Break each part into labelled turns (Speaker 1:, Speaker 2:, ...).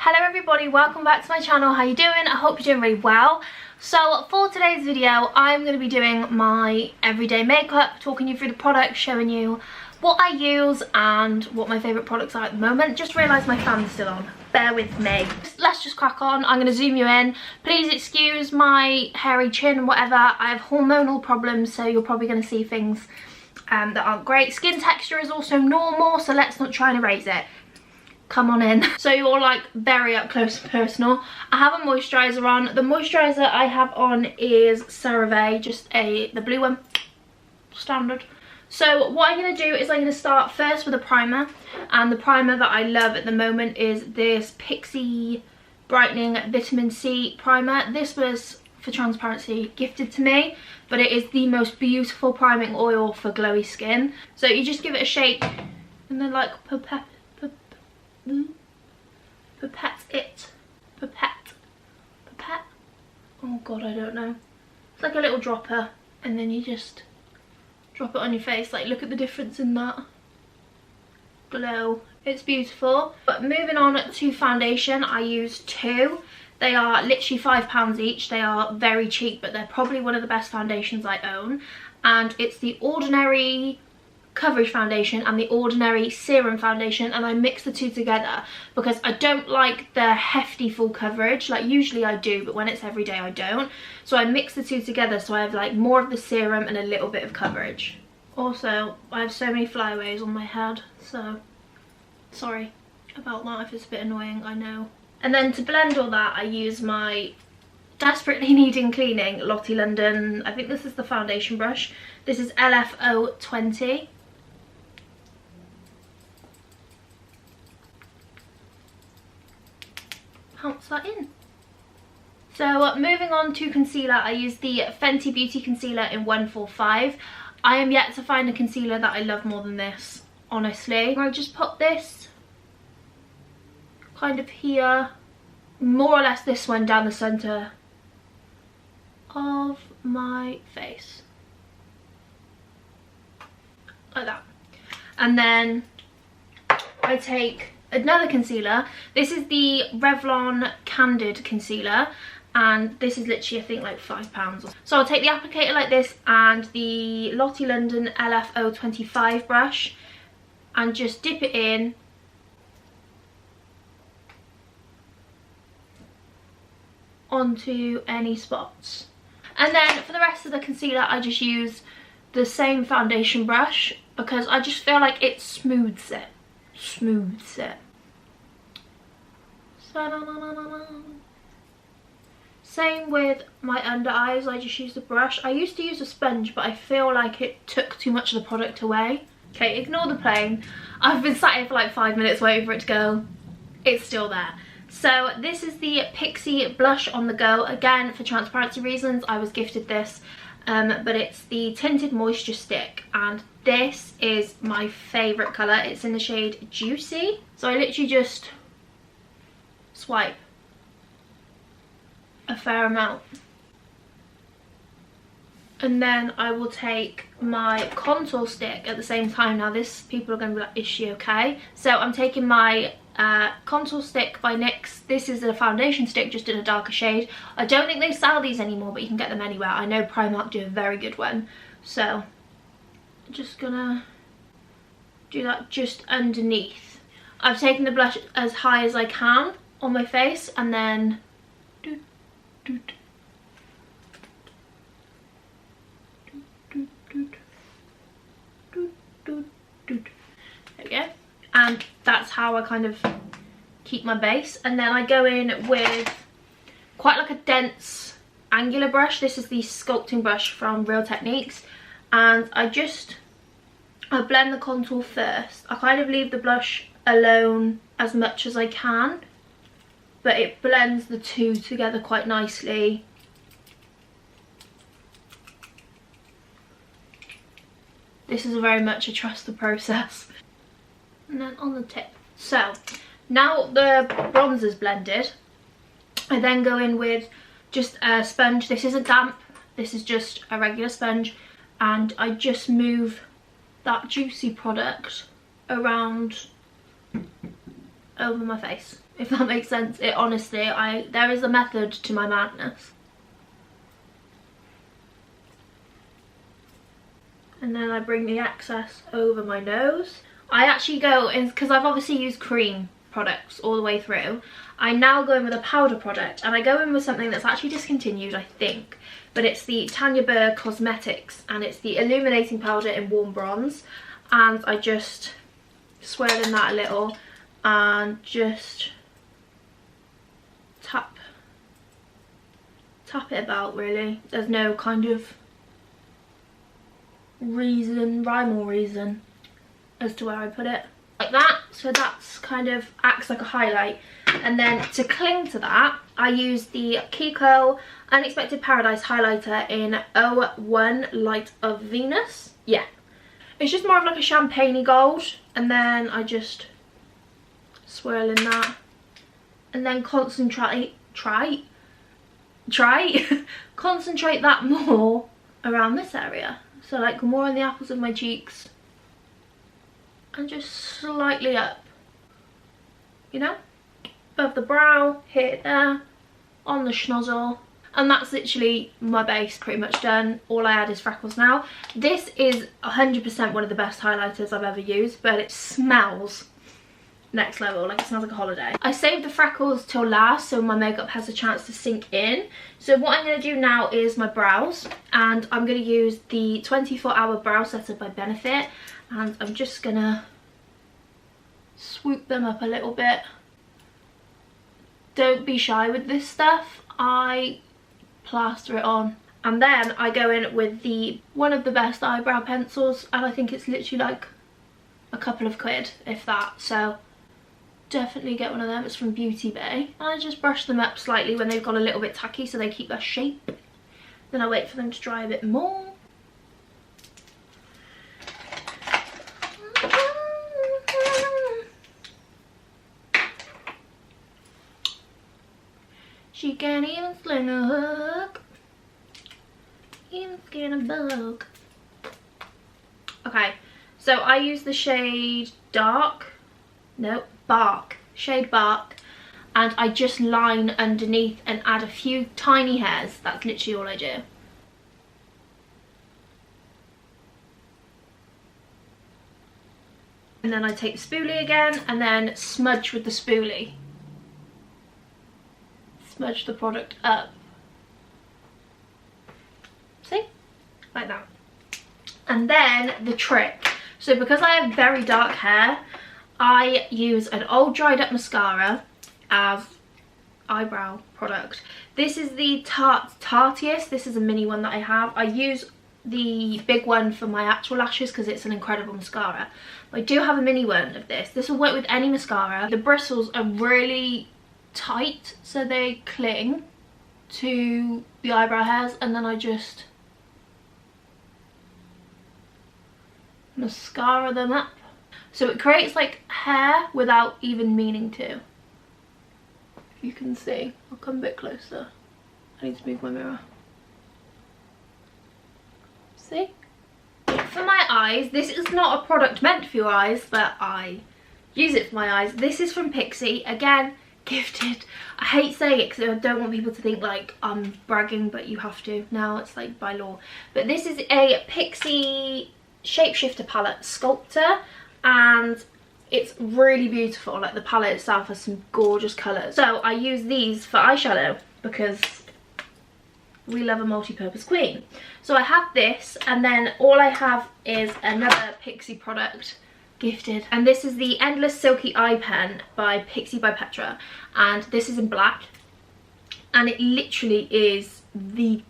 Speaker 1: Hello everybody, welcome back to my channel. How you doing? I hope you're doing really well. So for today's video, I'm going to be doing my everyday makeup, talking you through the products, showing you what I use and what my favourite products are at the moment. Just realised my fan's still on. Bear with me. Let's just crack on. I'm going to zoom you in. Please excuse my hairy chin and whatever. I have hormonal problems, so you're probably going to see things that aren't great. Skin texture is also normal, so let's not try and erase it. Come on in. So you're like very up close and personal. I have a moisturiser on. The moisturiser I have on is CeraVe, just the blue one, standard. So what I'm going to do is I'm going to start first with a primer, and the primer that I love at the moment is this Pixie Brightening Vitamin C primer. This was, for transparency, gifted to me, but it is the most beautiful priming oil for glowy skin. So you just give it a shake and then like pipette it. Oh god, I don't know. It's like a little dropper, and then you just drop it on your face. Like, look at the difference in that glow. It's beautiful. But moving on to foundation, I use two. They are literally £5 each. They are very cheap, but they're probably one of the best foundations I own. And it's the Ordinary Coverage Foundation and the Ordinary Serum Foundation, and I mix the two together because I don't like the hefty full coverage. Like, usually I do, but when it's everyday I don't. So I mix the two together, so I have like more of the serum and a little bit of coverage. Also, I have so many flyaways on my head, so sorry about that if it's a bit annoying, I know. And then to blend all that, I use my desperately needing cleaning Lottie London, I think this is the foundation brush. This is LFO20. Pounce that in. So moving on to concealer, I use the Fenty Beauty Concealer in 145. I am yet to find a concealer that I love more than this, honestly. I just put this kind of here, more or less this one down the centre of my face. Like that. And then I take another concealer. This is the Revlon Candid concealer, and this is literally I think like £5. So I'll take the applicator like this and the Lottie London LFO25 brush and just dip it in onto any spots. And then for the rest of the concealer, I just use the same foundation brush because I just feel like it smooths it. Same with my under eyes, I just use the brush. I used to use a sponge, but I feel like it took too much of the product away. Okay, ignore the plane. I've been sat here for like 5 minutes waiting for it to go. It's still there. So this is the Pixie Blush on the Go. Again, for transparency reasons, I was gifted this. But it's the Tinted Moisture Stick, and this is my favourite colour. It's in the shade Juicy. So I literally just swipe a fair amount. And then I will take my contour stick at the same time. Now this, people are going to be like, is she okay? So I'm taking my contour stick by NYX. This is a foundation stick, just in a darker shade. I don't think they sell these anymore, but you can get them anywhere. I know Primark do a very good one. So I'm just gonna do that just underneath. I've taken the blush as high as I can on my face, and then there we go. And that's how I kind of keep my base. And then I go in with quite like a dense angular brush. This is the sculpting brush from Real Techniques, and I blend the contour first. I kind of leave the blush alone as much as I can, but it blends the two together quite nicely. This is very much a trust the process. And then on the tip. So now the bronzer's blended, I then go in with just a sponge. This isn't damp, this is just a regular sponge, and I just move that juicy product around over my face, if that makes sense. It honestly, there is a method to my madness. And then I bring the excess over my nose. I actually go in, because I've obviously used cream products all the way through, I now go in with a powder product, and I go in with something that's actually discontinued, I think, but it's the Tanya Burr Cosmetics, and it's the Illuminating powder in Warm Bronze, and I just swirl in that a little and just tap it about, really. There's no kind of rhyme or reason as to where I put it, like that. So that's kind of acts like a highlight. And then to cling to that, I use the Kiko Unexpected Paradise highlighter in 01 Light of Venus. Yeah, it's just more of like a champagne-y gold, and then I just swirl in that, and then concentrate that more around this area. So like more on the apples of my cheeks and just slightly up, you know, above the brow, here, there, on the schnozzle. And that's literally my base pretty much done. All I add is Freckles now. This is 100% one of the best highlighters I've ever used, but it smells next level, like it smells like a holiday. I saved the Freckles till last so my makeup has a chance to sink in. So what I'm going to do now is my brows, and I'm going to use the 24-hour brow setter by Benefit, and I'm just going to swoop them up a little bit. Don't be shy with this stuff. I plaster it on, and then I go in with one of the best eyebrow pencils, and I think it's literally like a couple of quid, if that, so definitely get one of them. It's from Beauty Bay. I just brush them up slightly when they've got a little bit tacky so they keep their shape. Then I wait for them to dry a bit more. She can't even sling a hook, even skin a bug. Okay, so I use the shade shade Bark, and I just line underneath and add a few tiny hairs. That's literally all I do. And then I take the spoolie again and then smudge with the spoolie. Smudge the product up. See? Like that. And then the trick. So because I have very dark hair, I use an old dried up mascara as eyebrow product. This is the Tartiest. This is a mini one that I have. I use the big one for my actual lashes because it's an incredible mascara. I do have a mini one of this. This will work with any mascara. The bristles are really tight, so they cling to the eyebrow hairs, and then I just mascara them up. So it creates like hair without even meaning to. You can see. I'll come a bit closer. I need to move my mirror. See? For my eyes, this is not a product meant for your eyes, but I use it for my eyes. This is from Pixie. Again, gifted. I hate saying it because I don't want people to think like I'm bragging, but you have to. Now it's like by law. But this is a Pixie Shapeshifter palette, Sculptor, and it's really beautiful. Like the palette itself has some gorgeous colours. So I use these for eyeshadow because we love a multi-purpose queen. So I have this, and then all I have is another Pixie product, gifted, and this is the Endless Silky Eye Pen by Pixie by Petra, and this is in black, and it literally is the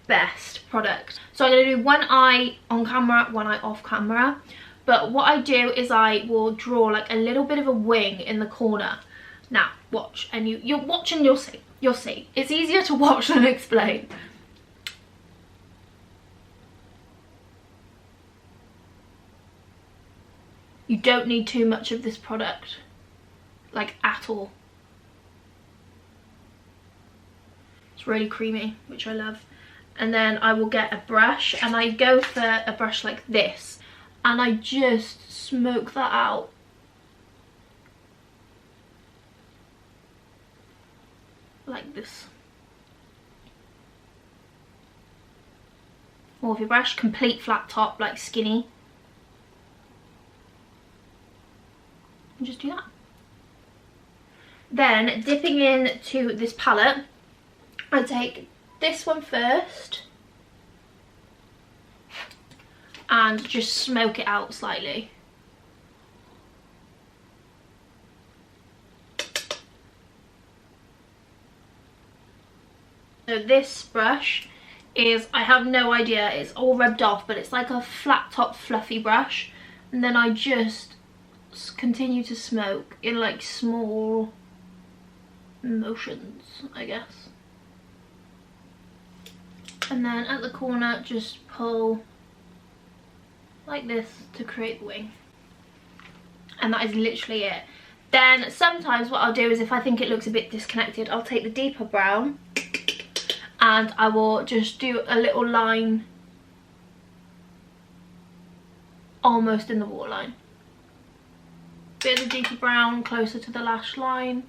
Speaker 1: best product. So I'm going to do one eye on camera, one eye off camera, but what I do is I will draw like a little bit of a wing in the corner. Now watch, and you'll watch and you'll see. It's easier to watch than explain. You don't need too much of this product, like at all. It's really creamy, which I love. And then I will get a brush, and I go for a brush like this, and I just smoke that out. like this. More of your brush, complete flat top, like skinny. And just do that. Then dipping into this palette, I take this one first and just smoke it out slightly. So this brush is, I have no idea, it's all rubbed off, but it's like a flat top fluffy brush, and then I just continue to smoke in like small motions, I guess. And then at the corner just pull like this to create the wing, and that is literally it. Then sometimes what I'll do is, if I think it looks a bit disconnected, I'll take the deeper brown and I will just do a little line almost in the waterline. Bit of the deeper brown closer to the lash line.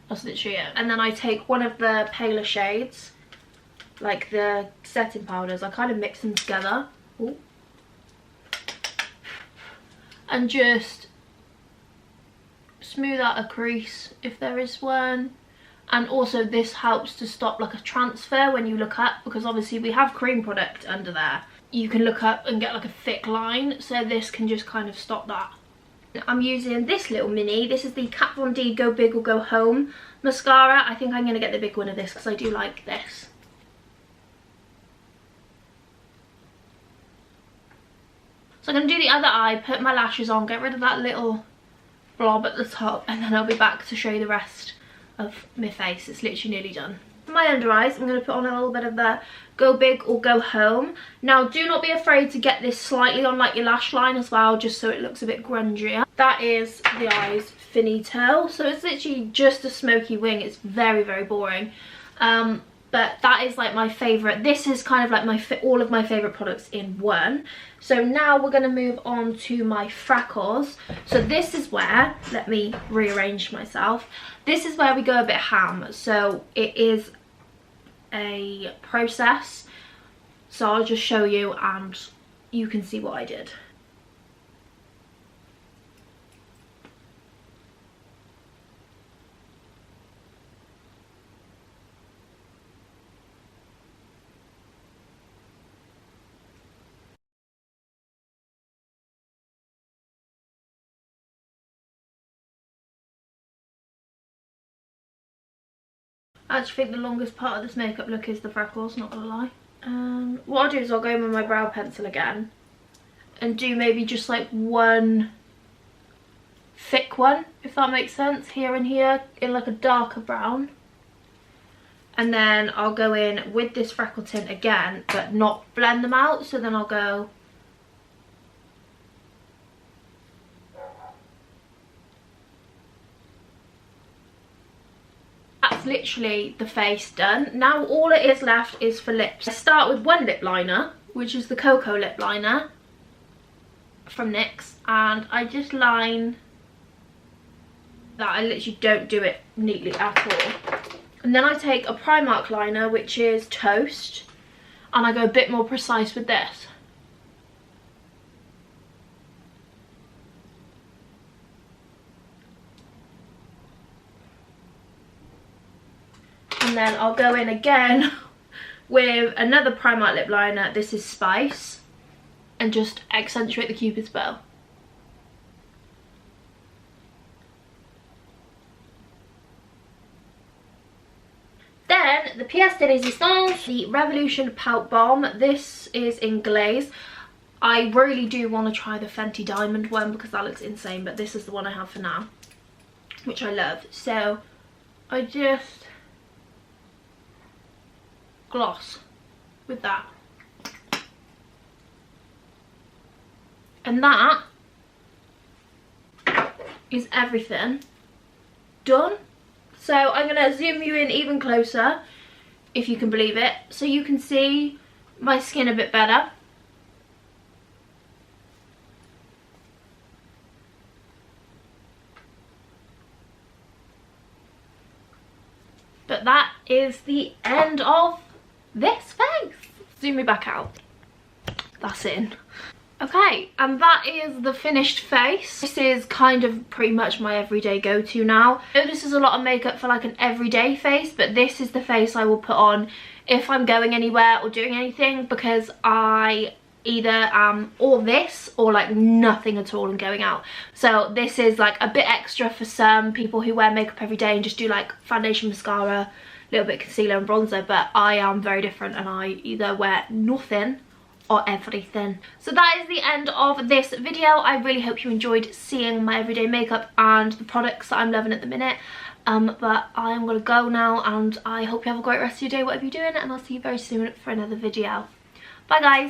Speaker 1: That's literally it. And then I take one of the paler shades, like the setting powders, I kind of mix them together. Ooh. And just smooth out a crease if there is one. And also this helps to stop like a transfer when you look up, because obviously we have cream product under there. You can look up and get like a thick line, so this can just kind of stop that. I'm using this little mini. This is the Kat Von D Go Big or Go Home mascara. I think I'm going to get the big one of this because I do like this. So I'm going to do the other eye, put my lashes on, get rid of that little blob at the top, and then I'll be back to show you the rest of my face. It's literally nearly done. For my under eyes, I'm going to put on a little bit of the Go Big or Go Home. Now do not be afraid to get this slightly on like your lash line as well, just so it looks a bit grungier. That is the eyes finito. So it's literally just a smoky wing. It's very, very boring. But that is like my favourite. This is kind of like all of my favourite products in one. So now we're going to move on to my Freckles. So this is where, let me rearrange myself. This is where we go a bit ham. So it is a process. So I'll just show you and you can see what I did. I actually think the longest part of this makeup look is the freckles, not gonna lie. What I'll do is I'll go in with my brow pencil again and do maybe just like one thick one, if that makes sense, here and here in like a darker brown. And then I'll go in with this freckle tint again, but not blend them out. So then I'll go literally the face done. Now all it is left is for lips. I start with one lip liner, which is the Cocoa lip liner from NYX, and I just line that. I literally don't do it neatly at all. And then I take a Primark liner, which is Toast, and I go a bit more precise with this. And then I'll go in again with another Primark lip liner. This is Spice, and just accentuate the Cupid's bow. Then the pièce de résistance, the Revolution Pout Bomb. This is in Glaze. I really do want to try the Fenty Diamond one because that looks insane, but this is the one I have for now, which I love. So I just gloss with that, and that is everything done. So I'm going to zoom you in even closer, if you can believe it, so you can see my skin a bit better. is the end of this face. Zoom me back out. That's in. Okay, and that is the finished face. This is kind of pretty much my everyday go-to now. I know this is a lot of makeup for like an everyday face, but this is the face I will put on if I'm going anywhere or doing anything, because I either am all this or like nothing at all and going out. So this is like a bit extra for some people who wear makeup every day and just do like foundation, mascara, a little bit of concealer and bronzer, but I am very different and I either wear nothing or everything. So that is the end of this video. I really hope you enjoyed seeing my everyday makeup and the products that I'm loving at the minute. But I'm gonna go now, and I hope you have a great rest of your day, whatever you're doing, and I'll see you very soon for another video. Bye guys.